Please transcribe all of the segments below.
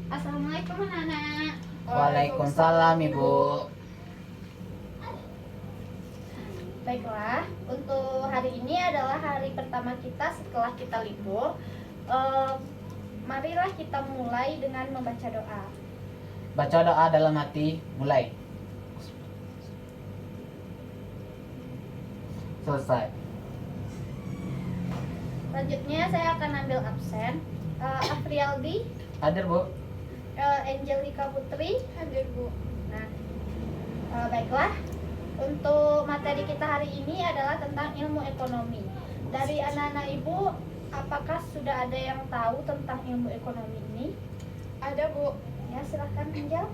Assalamualaikum anak-anak. Waalaikumsalam Ibu. Baiklah, untuk hari ini adalah hari pertama kita setelah kita libur. Marilah kita mulai dengan membaca doa. Baca doa dalam hati, mulai. Selesai. Selanjutnya saya akan ambil absen. Afrialdi, Hadir Bu. Angelika Putri. Hadir Bu. Nah, baiklah. Untuk materi kita hari ini adalah tentang ilmu ekonomi. Dari anak-anak Ibu, apakah sudah ada yang tahu tentang ilmu ekonomi ini? Ada Bu. Ya, silahkan Angel.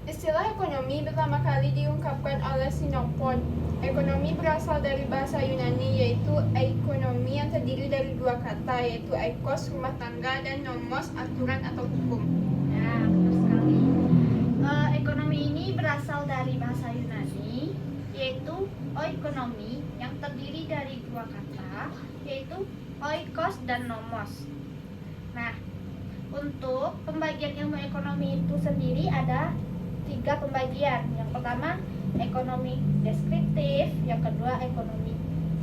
Istilah ekonomi pertama kali diungkapkan oleh Xenophon. Ekonomi berasal dari bahasa Yunani yaitu ekonomi yang terdiri dari dua kata yaitu eikos rumah tangga dan nomos aturan atau hukum. Ya, benar sekali. Ekonomi ini berasal dari bahasa Yunani yaitu oikonomi yang terdiri dari dua kata yaitu oikos dan nomos. Nah, untuk pembagian ilmu ekonomi itu sendiri ada 3 pembagian. Yang pertama ekonomi deskriptif, yang kedua ekonomi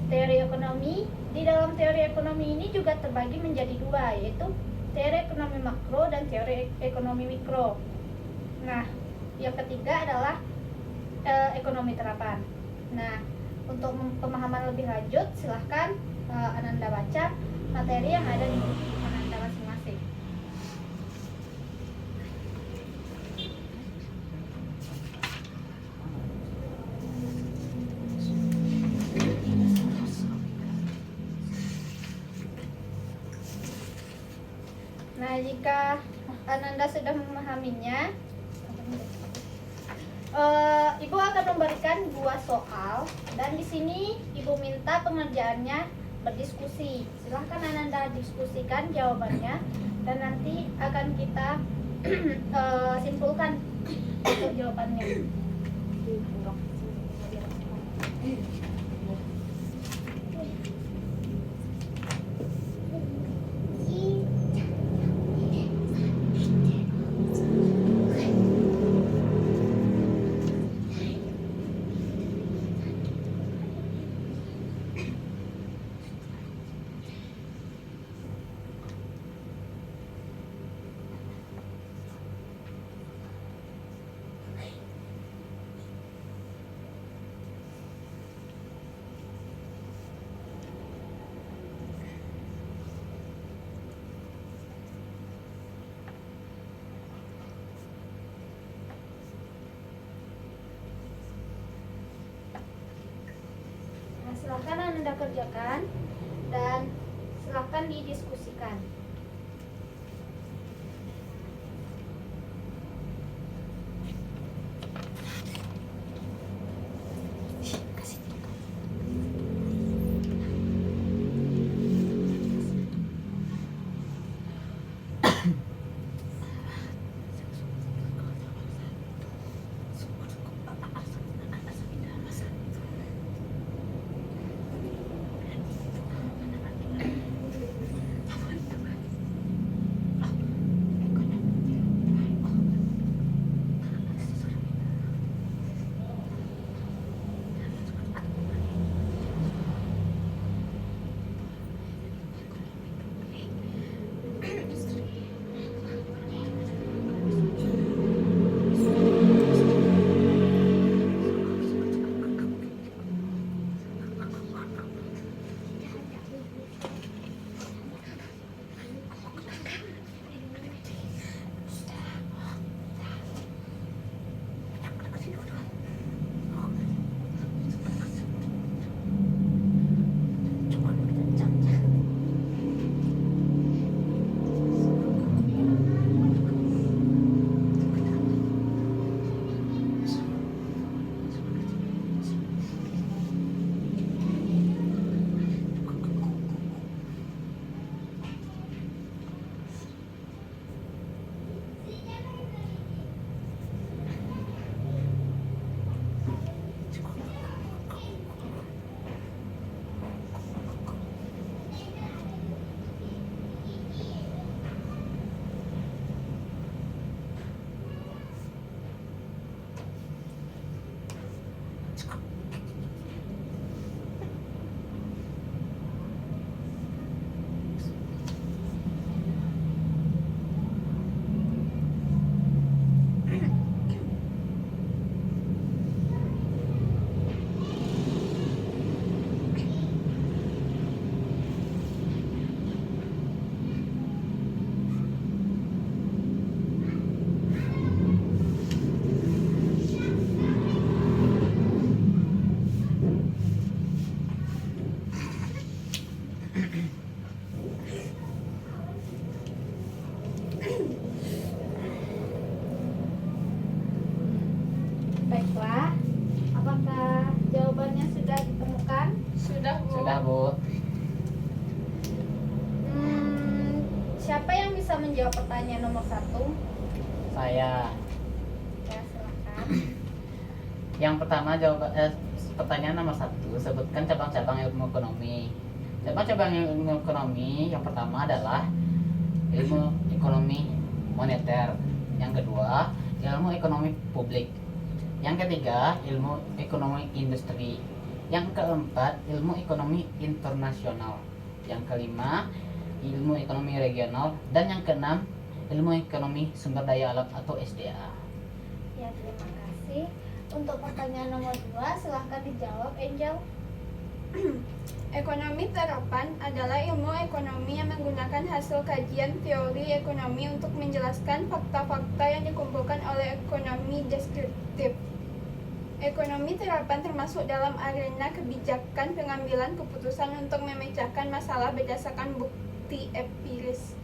teori ekonomi. Di dalam teori ekonomi ini juga terbagi menjadi 2, yaitu teori ekonomi makro dan teori ekonomi mikro. Nah, yang ketiga adalah ekonomi terapan. Nah, untuk pemahaman lebih lanjut silahkan Ananda baca materi yang ada di buku Ananda masing-masing. Nah, jika Ananda sudah memahaminya, Ibu akan memberikan 2 soal dan di sini Ibu minta pengerjaannya berdiskusi. Silahkan Ananda diskusikan jawabannya dan nanti akan kita simpulkan untuk jawabannya. Silahkan Anda kerjakan dan silahkan didiskusikan. Sudah, Bu. Siapa yang bisa menjawab pertanyaan nomor 1? Saya. Ya, silakan. Yang pertama pertanyaan nomor 1, sebutkan cabang-cabang ilmu ekonomi. Cabang-cabang ilmu ekonomi yang pertama adalah ilmu ekonomi moneter. Yang kedua, ilmu ekonomi publik. Yang ketiga, ilmu ekonomi industri. Yang keempat, ilmu ekonomi internasional. Yang kelima, ilmu ekonomi regional. Dan yang keenam, ilmu ekonomi sumber daya alam atau SDA. Ya, terima kasih. Untuk pertanyaan nomor 2, silahkan dijawab, Angel. Ekonomi terapan adalah ilmu ekonomi yang menggunakan hasil kajian teori ekonomi untuk menjelaskan fakta-fakta yang dikumpulkan oleh ekonomi deskriptif. Ekonomi terapan termasuk dalam arena kebijakan pengambilan keputusan untuk memecahkan masalah berdasarkan bukti empiris.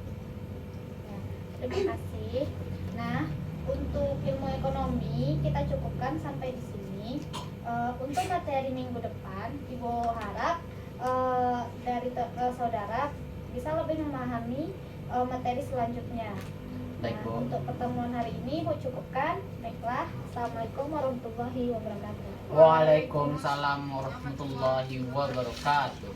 Ya, terima kasih. Nah, untuk ilmu ekonomi kita cukupkan sampai di sini. Untuk materi minggu depan, Ibu harap dari saudara bisa lebih memahami materi selanjutnya. Baik, Nah, Bu. untuk pertemuan hari ini Ibu cukupkan. Baiklah, Assalamualaikum warahmatullahi wabarakatuh. Waalaikumsalam warahmatullahi wabarakatuh.